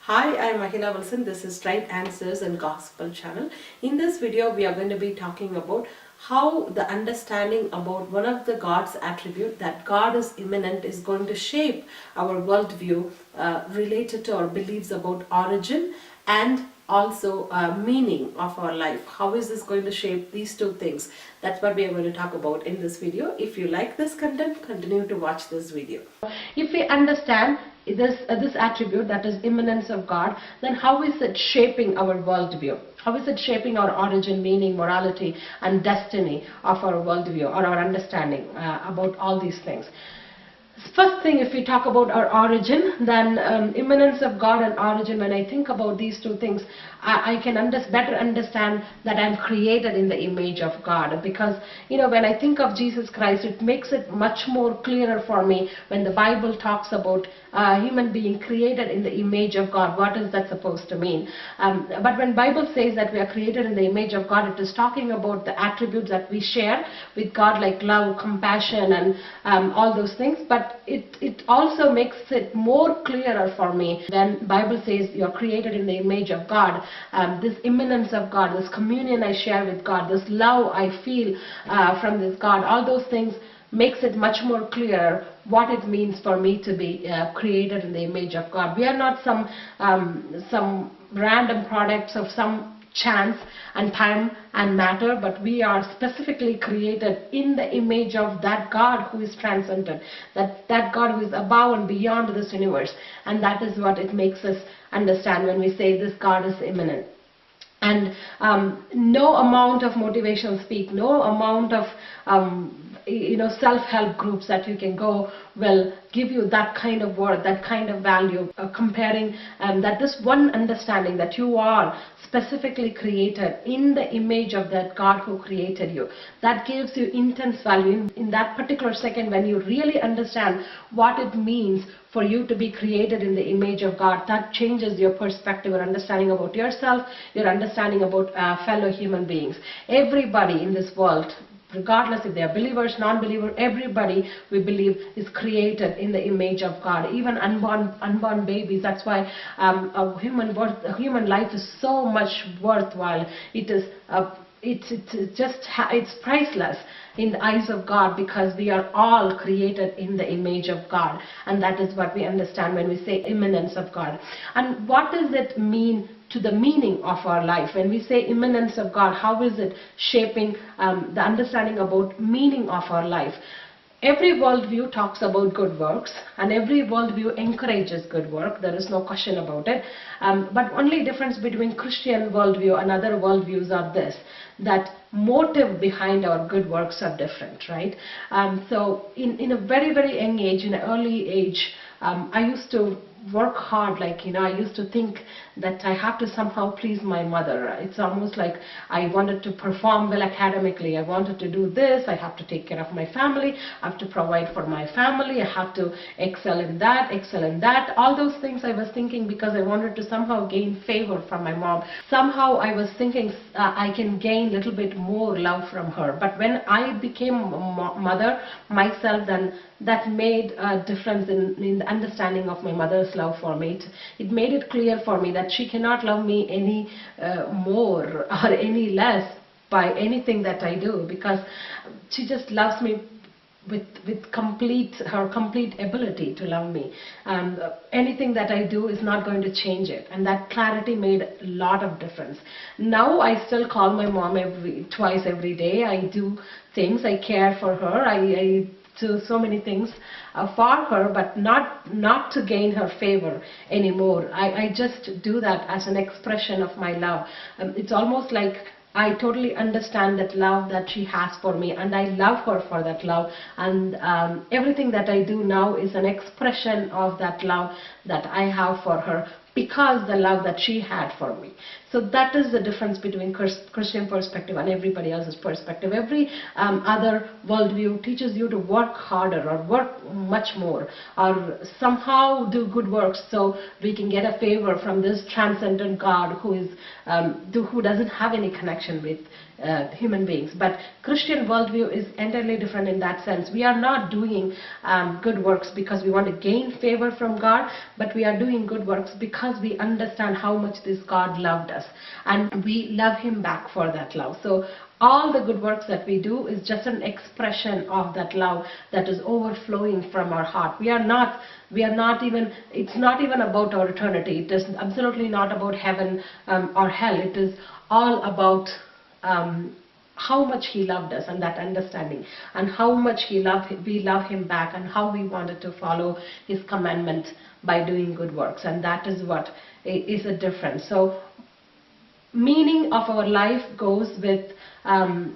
Hi, I'm Mahila Wilson. This is Right Answers and Gospel channel. In this video, we are going to be talking about how the understanding about one of the God's attribute, that God is immanent, is going to shape our worldview related to our beliefs about origin and also meaning of our life. How is this going to shape these two things? That's what we are going to talk about in this video. If you like this content, continue to watch this video. If we understand this attribute, that is immanence of God, then how is it shaping our worldview? How is it shaping our origin, meaning, morality and destiny of our worldview or our understanding about all these things? First thing, if we talk about our origin, then immanence of God and origin, when I think about these two things, I can better understand that I'm created in the image of God. Because, when I think of Jesus Christ, it makes it much more clearer for me when the Bible talks about human being created in the image of God. What is that supposed to mean? But when Bible says that we are created in the image of God, it is talking about the attributes that we share with God, like love, compassion, and all those things. But it also makes it more clearer for me when Bible says you're created in the image of God. This immanence of God, this communion I share with God, this love I feel from this God, all those things makes it much more clear what it means for me to be created in the image of God. We are not some random products of some chance and time and matter, but we are specifically created in the image of that God who is transcendent, that God who is above and beyond this universe. And that is what it makes us understand when we say this God is immanent. And no amount of motivation speak, no amount of self-help groups that you can go will give you that kind of worth, that kind of value, comparing that this one understanding that you are specifically created in the image of that God who created you. That gives you intense value in that particular second when you really understand what it means for you to be created in the image of God. That changes your perspective or understanding about yourself, your understanding about fellow human beings. Everybody in this world, regardless if they are believers, non-believers, everybody we believe is created in the image of God. Even unborn babies. That's why a human life is so much worthwhile. It's priceless in the eyes of God, because we are all created in the image of God. And that is what we understand when we say immanence of God. And what does it mean to the meaning of our life? When we say immanence of God, how is it shaping the understanding about meaning of our life? Every worldview talks about good works, and every worldview encourages good work. There is no question about it. But only difference between Christian worldview and other worldviews are this, that motive behind our good works are different, right? So in a very, very young age, in an early age, I used to work hard, I used to think that I have to somehow please my mother. It's almost like I wanted to perform well academically. I wanted to do this. I have to take care of my family. I have to provide for my family. I have to excel in that. All those things I was thinking because I wanted to somehow gain favor from my mom. Somehow I was thinking I can gain a little bit more love from her. But when I became a mother myself, then that made a difference in the understanding of my mother's love for me. It made it clear for me that she cannot love me any more or any less by anything that I do, because she just loves me with her complete ability to love me. Anything that I do is not going to change it, and that clarity made a lot of difference. Now I still call my mom twice every day. I do things, I care for her, I do so many things for her, but not to gain her favor anymore. I just do that as an expression of my love. It's almost like I totally understand that love that she has for me, and I love her for that love. And everything that I do now is an expression of that love that I have for her, because the love that she had for me. So that is the difference between Christian perspective and everybody else's perspective. Every other worldview teaches you to work harder or work much more or somehow do good works so we can get a favor from this transcendent God who doesn't have any connection with human beings. But Christian worldview is entirely different in that sense. We are not doing good works because we want to gain favor from God, but we are doing good works because we understand how much this God loved us and we love Him back for that love. So all the good works that we do is just an expression of that love that is overflowing from our heart. It's not even about our eternity. It is absolutely not about heaven or hell. It is all about how much He loved us and that understanding, and how much we love Him back, and how we wanted to follow His commandment by doing good works. And that is what is a difference. So meaning of our life goes with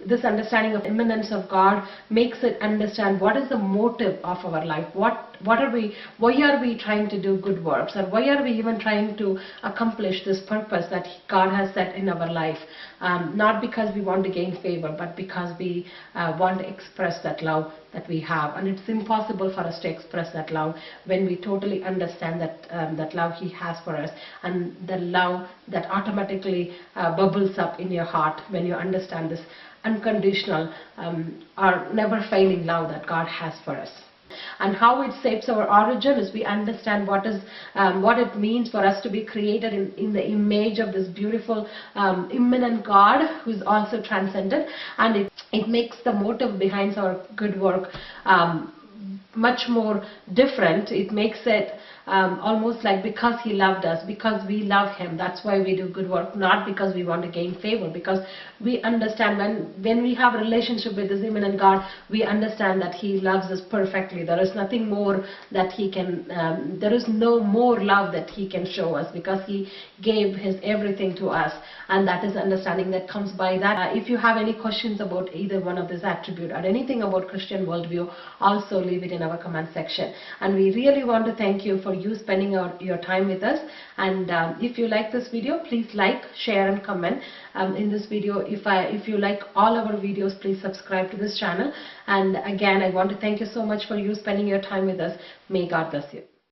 this understanding of immanence of God, makes it understand what is the motive of our life. Why are we trying to do good works, or why are we even trying to accomplish this purpose that God has set in our life? Not because we want to gain favor, but because we want to express that love that we have. And it's impossible for us to express that love when we totally understand that love He has for us, and the love that automatically bubbles up in your heart when you understand this unconditional or never failing love that God has for us. And how it shapes our origin is we understand what it means for us to be created in the image of this beautiful immanent God who is also transcendent, and it makes the motive behind our good work much more different. It makes it almost like because He loved us, because we love Him, that's why we do good work, not because we want to gain favor. Because we understand when we have a relationship with this immanent God, we understand that He loves us perfectly. There is nothing more that He can, there is no more love that He can show us, because He gave His everything to us. And that is understanding that comes by that. If you have any questions about either one of this attribute or anything about Christian worldview, also leave it in our comment section. And we really want to thank you for you spending your time with us. And if you like this video, please like, share and comment in this video. If you like all our videos, please subscribe to this channel. And again, I want to thank you so much for you spending your time with us. May God bless you.